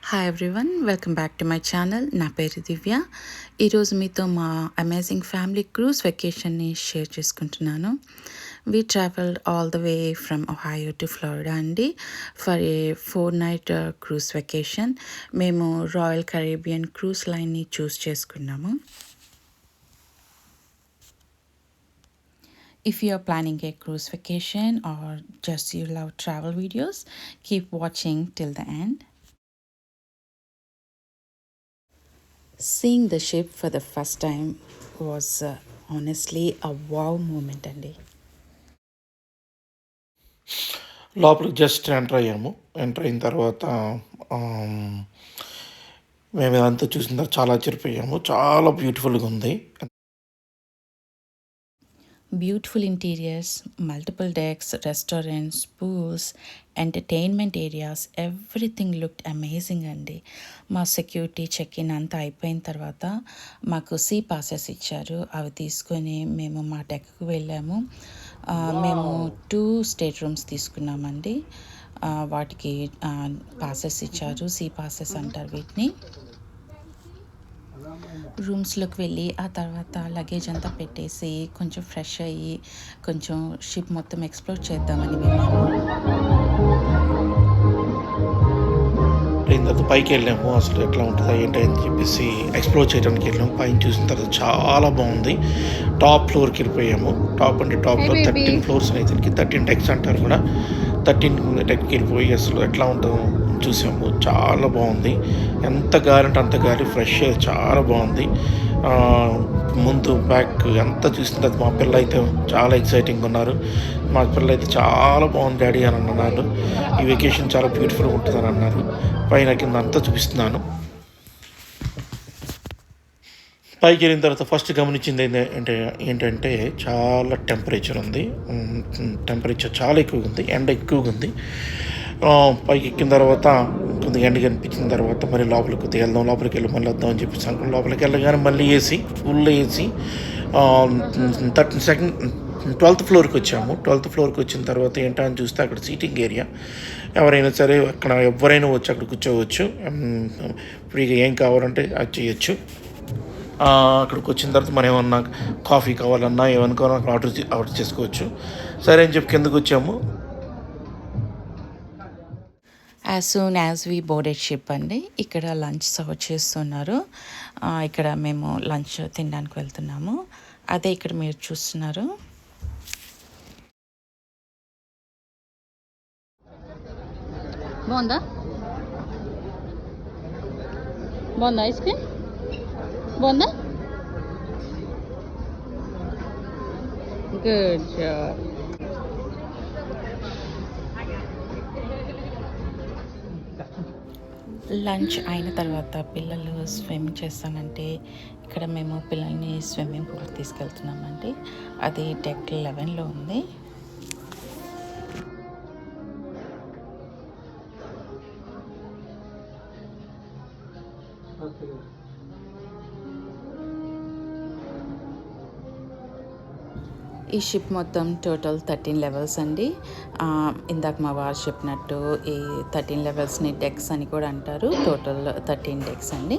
Hi everyone, welcome back to my channel. నా పేరు దివ్య. ఈరోజు మీతో మా అమేజింగ్ ఫ్యామిలీ క్రూజ్ వెకేషన్ని షేర్ చేసుకుంటున్నాను. We travelled all the way from Ohio to Florida అండి for a 4-night cruise vacation. మేము రాయల్ కరేబియన్ క్రూజ్ లైన్ని చూస్ చేసుకున్నాము. If you are planning a cruise vacation or just you love travel videos, keep watching till the end. Seeing the ship for the first time was honestly a wow moment అండి. లోపలికి just enter అయ్యాము. Enter అయిన తర్వాత మేము ఇదంతా చూసిన తర్వాత చాలా ఆశ్చర్యపోయాము. చాలా బ్యూటిఫుల్గా ఉంది. Beautiful interiors, multiple decks, restaurants, pools, entertainment areas, everything looked amazing అండి. మా సెక్యూరిటీ చెక్ ఇన్ అంతా అయిపోయిన తర్వాత మాకు సీ పాసెస్ ఇచ్చారు. అవి తీసుకొని మేము మా డెక్కు వెళ్ళాము. మేము 2 స్టేట్ రూమ్స్ తీసుకున్నామండి. వాటికి పాసెస్ ఇచ్చారు, సీ పాసెస్ అంటారు వీటిని. రూమ్స్లోకి వెళ్ళి ఆ తర్వాత లగేజ్ అంతా పెట్టేసి కొంచెం ఫ్రెష్ అయ్యి కొంచెం షిప్ మొత్తం ఎక్స్ప్లోర్ చేద్దామని వెళ్ళాము. తర్వాత పైకి వెళ్ళాము. అసలు ఎట్లా ఉంటుందా ఏంటి అని చెప్పేసి ఎక్స్ప్లోర్ చేయడానికి వెళ్ళాము. పైన చూసిన తర్వాత చాలా బాగుంది. టాప్ ఫ్లోర్కి వెళ్ళిపోయాము. టాప్ అంటే టాప్లో 13 ఫ్లోర్స్ అయితే 13 డెక్స్ అంటారు కూడా. 13 డెక్కి వెళ్ళిపోయి అసలు ఎట్లా ఉంటుందో చూసాము. చాలా బాగుంది. ఎంత గాలి అంటే అంత గాలి, ఫ్రెష్ ఎయిర్ చాలా బాగుంది. ముందు బ్యాక్ అంతా చూసిన తర్వాత మా పిల్లలు అయితే చాలా ఎక్సైటింగ్గా ఉన్నారు. మా పిల్లలు అయితే చాలా బాగుంది డాడీ అని అన్నారు. ఈ వెకేషన్ చాలా బ్యూటిఫుల్గా ఉంటుందని అన్నారు. పైన కింద అంతా చూపిస్తున్నాను. పైకి వెళ్ళిన తర్వాత ఫస్ట్ గమనించింది ఏంటంటే చాలా టెంపరేచర్ ఉంది. టెంపరేచర్ చాలా ఎక్కువగా ఉంది. ఎండ ఎక్కువగా ఉంది. పైకి ఎక్కిన తర్వాత కొద్దిగా ఎండ కనిపించిన తర్వాత మరి లోపలికి కొద్దిగా వెళ్దాం, లోపలికి వెళ్ళి మళ్ళీ వద్దాం అని చెప్పేసి అనుకుని లోపలికి వెళ్ళగానే మళ్ళీ ఏసీ, ఫుల్ ఏసీ. 12th ఫ్లోర్కి వచ్చాము. 12th ఫ్లోర్కి వచ్చిన తర్వాత ఏంటని చూస్తే అక్కడ సీటింగ్ ఏరియా. ఎవరైనా సరే అక్కడ ఎవరైనా వచ్చి అక్కడ కూర్చోవచ్చు. ఫ్రీగా ఏం కావాలంటే అది చేయొచ్చు. అక్కడికి వచ్చిన తర్వాత మనం ఏమన్నా కాఫీ కావాలన్నా ఏమన్నా కావాలన్నా ఆర్డర్ చేసుకోవచ్చు. సరే అని చెప్పి కిందకు వచ్చాము. As soon as we boarded ship అండి, ఇక్కడ లంచ్ సర్వ్ చేస్తున్నారు. ఇక్కడ మేము లంచ్ తినడానికి వెళ్తున్నాము. అదే ఇక్కడ మీరు చూస్తున్నారు. బాగుందా బాగుందా ఐస్ క్రీమ్ బాగుందా గుడ్ జాబ్. లంచ్ అయిన తర్వాత పిల్లలు స్విమ్ చేస్తానంటే ఇక్కడ మేము పిల్లల్ని స్విమ్మింగ్ పూల్కి తీసుకెళ్తున్నామండి. అది డెక్ 11లో ఉంది. ఈ షిప్ మొత్తం టోటల్ 13 లెవెల్స్ అండి. ఇందాక మా వారు చెప్పినట్టు ఈ 13 లెవెల్స్ని డెక్స్ అని కూడా అంటారు. టోటల్ 13 డెక్స్ అండి.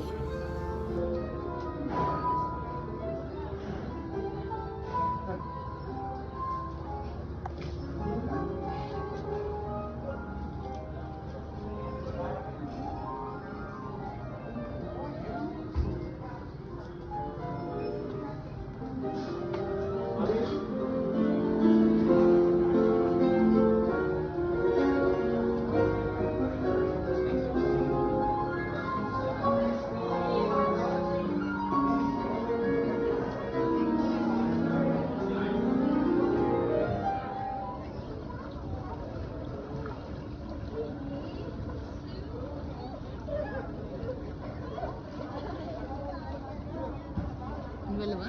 వెళ్ళవా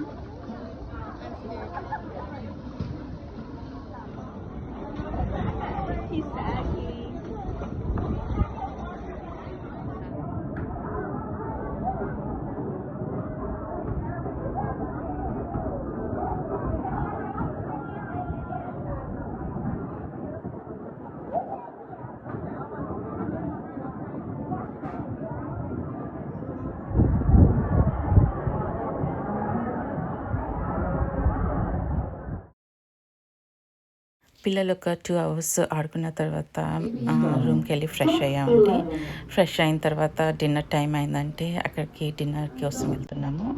పిల్లలు ఒక 2 అవర్స్ ఆడుకున్న తర్వాత రూమ్కి వెళ్ళి ఫ్రెష్ అయ్యామండి. ఫ్రెష్ అయిన తర్వాత డిన్నర్ టైం అయిందంటే అక్కడికి డిన్నర్ కోసం వెళ్తున్నాము.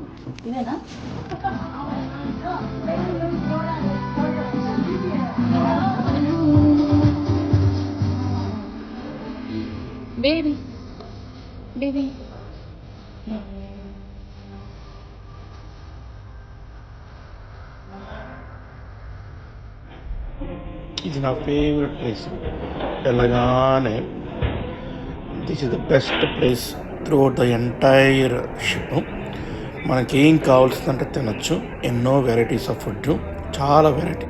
ఇదేనా బేబీ బేబీ ఇది నా ఫేవరెట్ ప్లేస్. వెళ్ళగానే this is the best place throughout the entire ship. మనకేం కావాల్సిందంటే తినొచ్చు. ఎన్నో వెరైటీస్ ఆఫ్ ఫుడ్, చాలా వెరైటీ.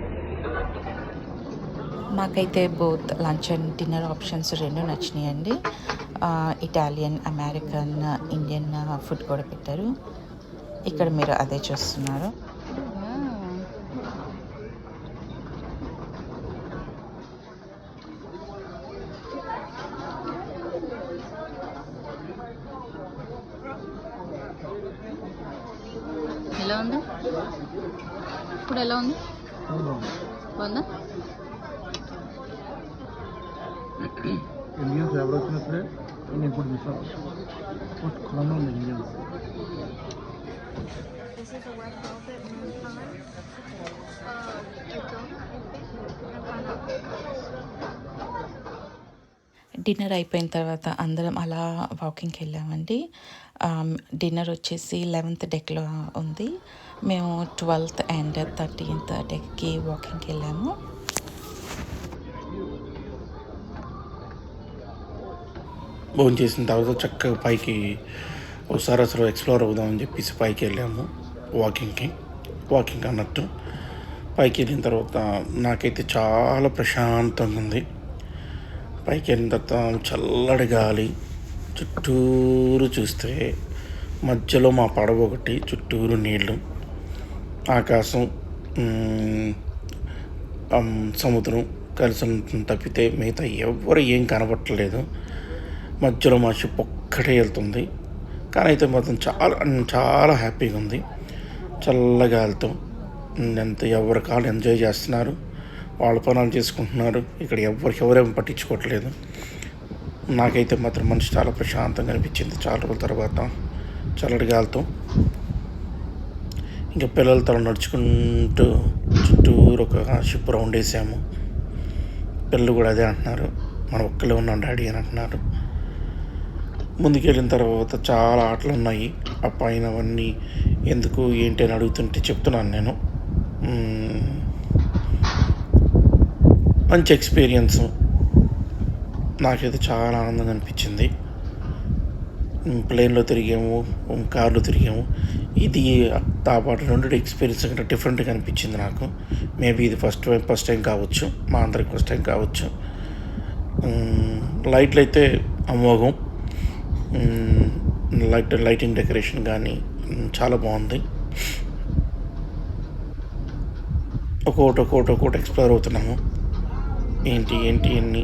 మాకైతే both lunch and dinner options 2 నచ్చినాయండి. ఇటాలియన్, అమెరికన్, ఇండియన్ ఫుడ్ కూడా పెట్టారు. ఇక్కడ మీరు అదే చూస్తున్నారు. ఎలా ఉంది ఇప్పుడు? ఎలా ఉంది? బాగుందా? ఇండియన్స్ ఎవరు వచ్చినప్పుడే నేను ఇప్పుడు మిస్ ఫస్ట్ కామన్ ఉంది Indians. This is a red velvet moon pie. It's all and pineapple. Dinner అయిపోయిన తర్వాత అందరం అలా వాకింగ్కి వెళ్ళామండి. డిన్నర్ వచ్చేసి 11th డెక్లో ఉంది. మేము 12th అండ్ 13th డెక్కి వాకింగ్కి వెళ్ళాము. భోజనం చేసిన తర్వాత చక్కగా పైకి ఒకసారి అసలు ఎక్స్ప్లోర్ అవుదామని చెప్పేసి పైకి వెళ్ళాము వాకింగ్ అన్నట్టు. పైకి వెళ్ళిన తర్వాత నాకైతే చాలా ప్రశాంతంగా ఉంది. పైకి వెళ్ళిన తర్వాత చల్లటి గాలి, చుట్టూరు చూస్తే మధ్యలో మా పడవ ఒకటి, చుట్టూరు నీళ్ళు, ఆకాశం, సముద్రం కలిసి తప్పితే మిగతా ఎవరు ఏం కనబట్టలేదు. మధ్యలో మా షిప్ ఒక్కటే వెళ్తుంది. కానీ అయితే మాత్రం చాలా చాలా హ్యాపీగా ఉంది. చల్లగాలితో ఎంత ఎవరి కాళ్ళు ఎంజాయ్ చేస్తున్నారు, వాళ్ళ పనులు చేసుకుంటున్నారు. ఇక్కడ ఎవరేమో పట్టించుకోవట్లేదు. నాకైతే మాత్రం మనసు చాలా ప్రశాంతంగా అనిపించింది చాలా రోజుల తర్వాత చల్లటి గాలితో. ఇంకా పిల్లలతో నడుచుకుంటూ చుట్టూరు ఒక షిప్ రౌండ్ వేసాము. పిల్లలు కూడా అదే అంటున్నారు, మనం ఒక్కలే ఉన్నాం డాడీ అని అంటున్నారు. ముందుకెళ్ళిన తర్వాత చాలా ఆటలు ఉన్నాయి. ఆ పైన అవన్నీ ఎందుకు ఏంటి అని అడుగుతుంటే చెప్తున్నాను నేను. మంచి ఎక్స్పీరియన్స్, నాకైతే చాలా ఆనందంగా అనిపించింది. ప్లేన్లో తిరిగాము, కార్లో తిరిగాము. ఇది పాటు 2 ఎక్స్పీరియన్స్ కంటే డిఫరెంట్గా అనిపించింది నాకు. మేబీ ఇది ఫస్ట్ టైం కావచ్చు, మా అందరికి ఫస్ట్ టైం కావచ్చు. లైట్లు అయితే అమోఘం. లైటింగ్ డెకరేషన్ కానీ చాలా బాగుంది. ఒక్కొక్కటి ఎక్స్ప్లోర్ అవుతున్నాము. ఏంటి ఎన్ని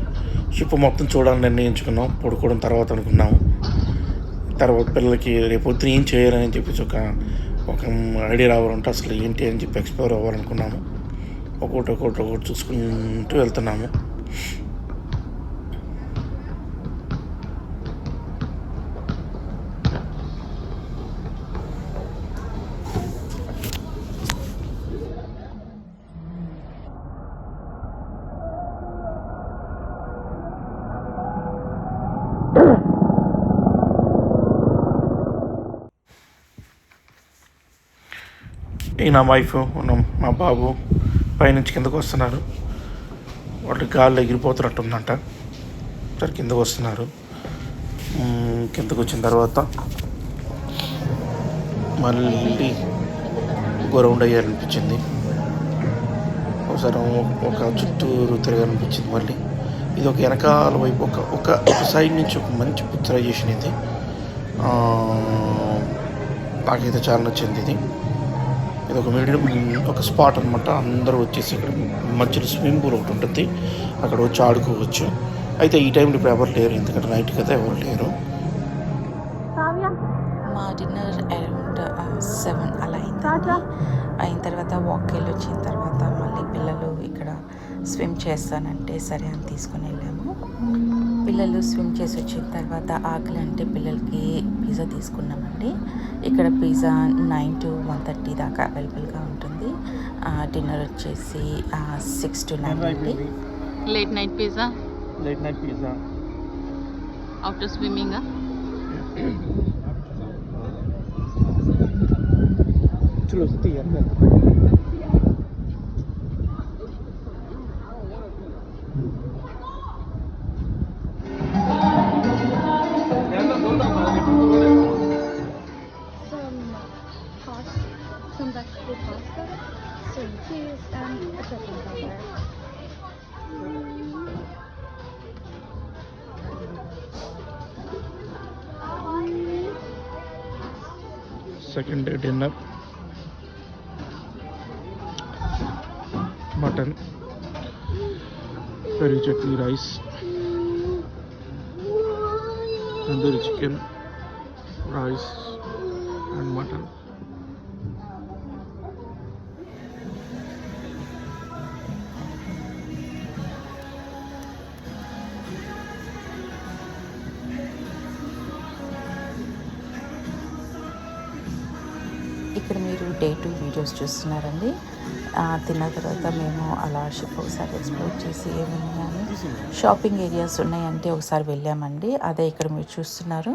షిప్ మొత్తం చూడాలని నిర్ణయించుకున్నాం. పడుకోవడం తర్వాత అనుకున్నాము. తర్వాత పిల్లలకి రేపు పొద్దున ఏం చేయాలని చెప్పేసి ఒక ఐడియా రావాలంటే అసలు ఏంటి అని చెప్పి ఎక్స్ప్లోర్ అవ్వాలనుకున్నాము. ఒక్కొక్కటి చూసుకుంటూ వెళ్తున్నాము. నా వైఫ్, మా బాబు పైనుంచి కిందకు వస్తున్నారు. వాళ్ళు గాల్లో ఎగిరిపోతున్నట్టుందంట. సరే కిందకు వస్తున్నారు. కిందకు వచ్చిన తర్వాత మళ్ళీ రౌండ్ అయ్యాలనిపించింది. ఒకసారి ఒక చుట్టూరు తిరగాలనిపించింది. మళ్ళీ ఇది ఒక వెనకాల వైపు ఒక సైడ్ నుంచి ఒక మంచి పిక్చరైజేషన్. ఇది నాకైతే చాలా నచ్చింది. ఇది ఒక మీడియం ఒక స్పాట్ అనమాట. అందరూ వచ్చేసి ఇక్కడ మధ్యలో స్విమ్మింగ్ పూల్ ఒకటి ఉంటుంది, అక్కడ వచ్చి ఆడుకోవచ్చు. అయితే ఈ టైంలో ఇప్పుడు ఎవరు లేరు, ఎందుకంటే నైట్ కదా ఎవరు లేరు. మా డిన్నర్ అరౌండ్ 7 అలా అయింది. అయిన తర్వాత వాక్కి వెళ్ళి వచ్చిన తర్వాత మళ్ళీ పిల్లలు ఇక్కడ స్విమ్ చేస్తానంటే సరే అని తీసుకొని వెళ్ళాము. పిల్లలు స్విమ్ చేసి వచ్చిన తర్వాత ఆకలి అంటే పిల్లలకి పిజ్జా తీసుకున్నామండి. ఇక్కడ పిజ్జా 9 to 1:30 దాకా అవైలబుల్గా ఉంటుంది. డిన్నర్ వచ్చేసి 6 to 9 అండి. Late night pizza late night pizza after swimming. चलो सती यार some vegetable pasta, some cheese, and a chicken burger. Second day dinner mutton, పెరుగు chutney, rice, tandoori chicken, rice and mutton. ఇక్కడ మీరు డే 2 వీడియోస్ చూస్తున్నారండి. తిన్న తర్వాత మేము అలా షిప్ ఒకసారి ఎక్స్ప్లోర్ చేసి ఏమైనా కానీ షాపింగ్ ఏరియాస్ ఉన్నాయంటే ఒకసారి వెళ్ళామండి. అదే ఇక్కడ మీరు చూస్తున్నారు.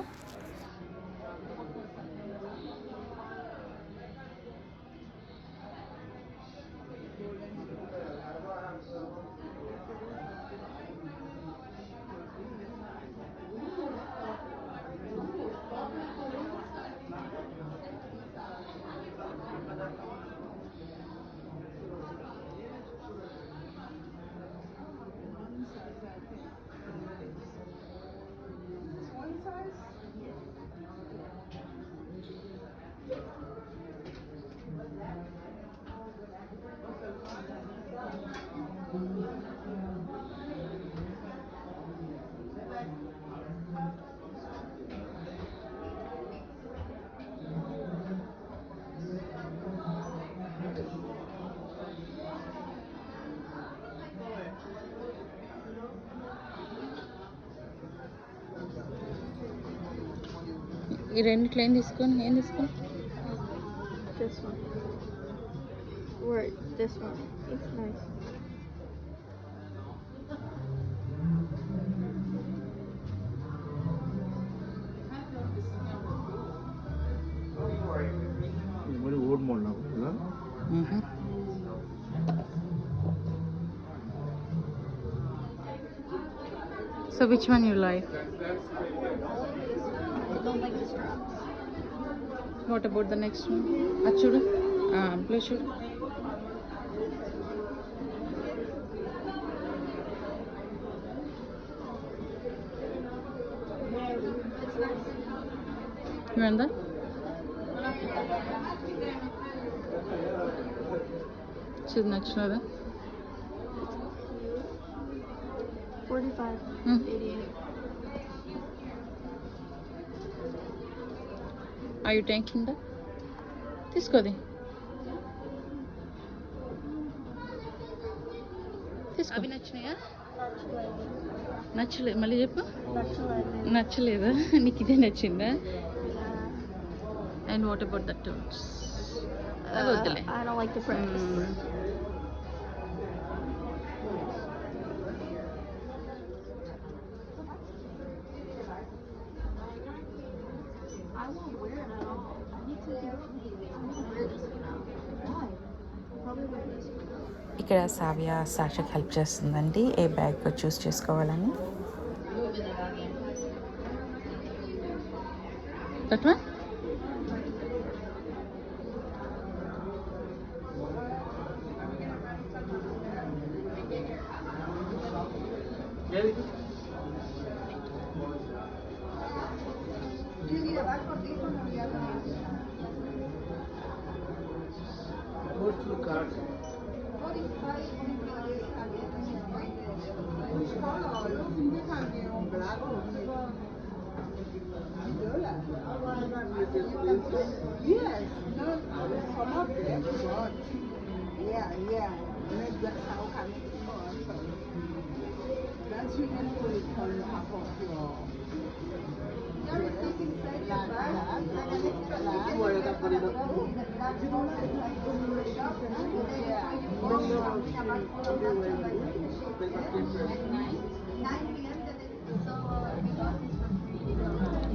ఈ రెండిట్లో ఏం తీసుకోండి. This one. Or this one. It's nice. మరి ఓడ్ మోడ్ నాకు కదా. So which one you like? I don't like the straws. What about the next one? Achudu? Blue should. You want that? Should nachunada? 45. Hmm. 88. Are you taking that? తీసుకోది. తీసుకో. అవి నచ్చినాయా? నచ్చలేదు. మళ్ళీ చెప్పు. నచ్చలేదా? నీకు ఇదే నచ్చిందా? And what about that tones? అవి వద్దులే. I don't like the breakfast. I won't wear it at all. I need to wear this one out. Why? I'll probably wear this one out. ఇక్కడ సావ్య సాక్షికి హెల్ప్ చేస్తుందండి ఏ bag చూస్ చేసుకోవాలని. That one?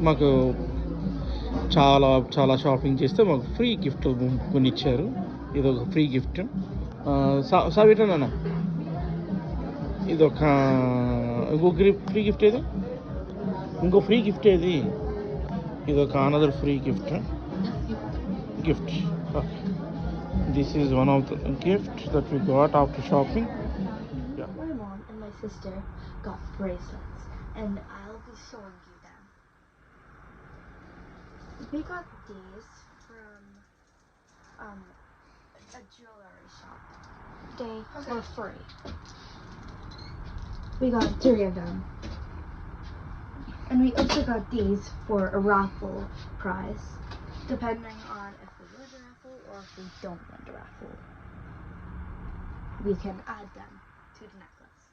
మాకు చాలా shopping చేస్తే మాకు ఫ్రీ గిఫ్ట్ కొన్ని ఇచ్చారు. ఇది ఒక ఫ్రీ గిఫ్ట్. సావిటనా ఇది ఒక ఇంకో ఫ్రీ గిఫ్ట్ ఏది, ఇంకో ఫ్రీ గిఫ్ట్ ఏది, ఇది ఒక another free gift. This is one of the gifts that we got after shopping. Yeah. My mom and my sister got bracelets, and I'll be showing you them. We got these from a jewelry shop. They were free. We got 3 of them. And we also got these for a raffle prize, depending on if we win the raffle or if we don't win the raffle. We can add them to the necklace.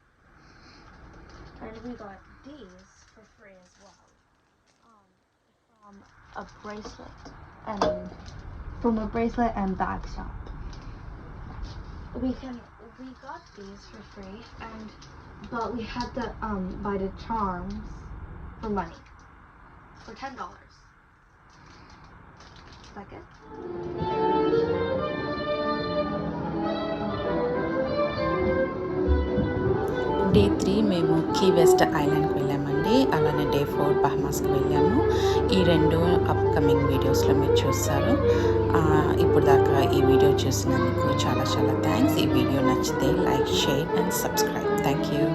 And we got these for free as well. From a bracelet and bag shop. We got these for free, but we had to buy the charms for money, for $10. Is that good? Day 3 మేము key west ఐలాండ్కి వెళ్ళామండి. అలానే day 4 బహమాస్కి వెళ్ళాము. ఈ 2 upcoming వీడియోస్లో మీరు చూస్తారు. ఇప్పుడు దాకా ఈ వీడియో చూసినందుకు చాలా థ్యాంక్స్. ఈ వీడియో నచ్చితే like, share and subscribe. Thank you.